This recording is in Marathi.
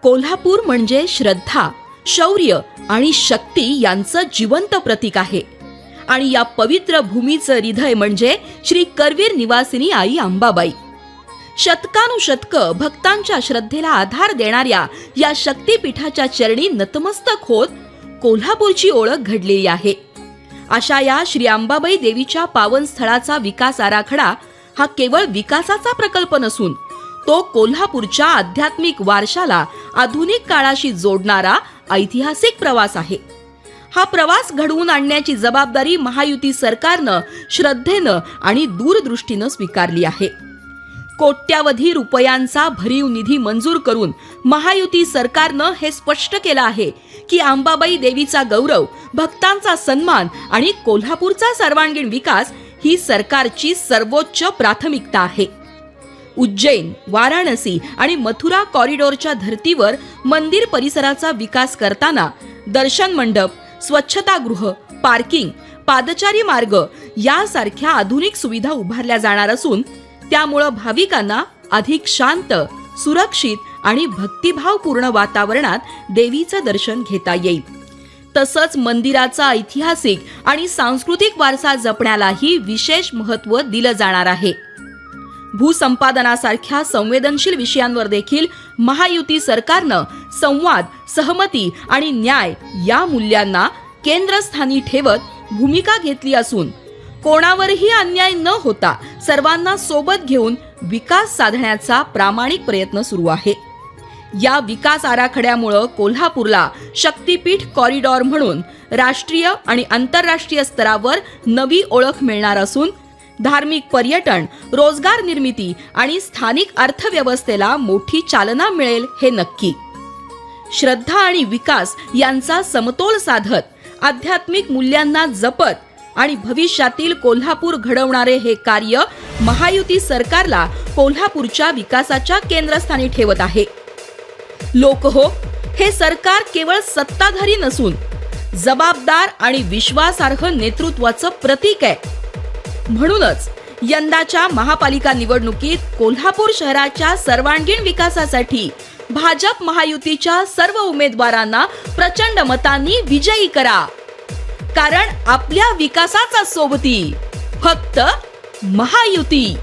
कोल्हापूर म्हणजे श्रद्धा, शौर्य आणि शक्ती यांचं जिवंत प्रतीक आहे. आणि या पवित्र भूमीचं हृदय म्हणजे श्री करवीर निवासिनी आई अंबाबाई. शतकानुशतकं भक्तांच्या श्रद्धेला आधार देणाऱ्या या शक्तीपीठाच्या चरणी नतमस्तक होत कोल्हापूरची ओळख घडलेली आहे. अशा या श्री अंबाबाई देवीच्या पावन स्थळाचा विकास आराखडा हा केवळ विकासाचा प्रकल्प नसून तो कोल्हापूरच्या आध्यात्मिक वारशाला आधुनिक काळाशी जोडणारा ऐतिहासिक प्रवास आहे. हा प्रवास घडवून आणण्याची जबाबदारी महायुती सरकारनं श्रद्धेनं आणि दूरदृष्टीनं स्वीकारली आहे. कोट्यावधी रुपयांचा भरीव निधी मंजूर करून महायुती सरकारनं हे स्पष्ट केलं आहे की अंबाबाई देवीचा गौरव, भक्तांचा सन्मान आणि कोल्हापूरचा सर्वांगीण विकास ही सरकारची सर्वोच्च प्राथमिकता आहे. उज्जैन, वाराणसी आणि मथुरा कॉरिडॉरच्या धर्तीवर मंदिर परिसराचा विकास करताना दर्शन मंडप, स्वच्छतागृह, पार्किंग, पादचारी मार्ग यासारख्या आधुनिक सुविधा उभारल्या जाणार असून त्यामुळे भाविकांना अधिक शांत, सुरक्षित आणि भक्तिभावपूर्ण वातावरणात देवीचं दर्शन घेता येईल. तसंच मंदिराचा ऐतिहासिक आणि सांस्कृतिक वारसा जपण्यालाही विशेष महत्त्व दिलं जाणार आहे. भूसंपादनासारख्या संवेदनशील विषयांवर देखील महायुती सरकारनं संवाद, सहमती आणि न्याय या मूल्यांना केंद्रस्थानी ठेवत भूमिका घेतली असून कोणावरही अन्याय न होता सर्वांना सोबत घेऊन विकास साधण्याचा प्रामाणिक प्रयत्न सुरू आहे. या विकास आराखड्यामुळे कोल्हापूरला शक्तीपीठ कॉरिडॉर म्हणून राष्ट्रीय आणि आंतरराष्ट्रीय स्तरावर नवी ओळख मिळणार असून धार्मिक पर्यटन, रोजगार निर्मिती आणि स्थानिक अर्थव्यवस्थेला मोठी चालना मिळेल हे नक्की. श्रद्धा आणि विकास यांचा समतोल साधत आध्यात्मिक मूल्यांना जपत आणि भविष्यातील कोल्हापूर घडवणारे हे कार्य महायुती सरकारला कोल्हापूरच्या विकासाच्या केंद्रस्थानी ठेवत आहे. लोक हो, हे सरकार केवळ सत्ताधारी नसून जबाबदार आणि विश्वासार्ह नेतृत्वाचं प्रतीक आहे. म्हणूनच यंदाच्या महापालिका निवडणुकीत कोल्हापूर शहराच्या सर्वांगीण विकासासाठी भाजप महायुतीच्या सर्व उमेदवारांना प्रचंड मतांनी विजयी करा. कारण आपल्या विकासाचा सोबती फक्त महायुती.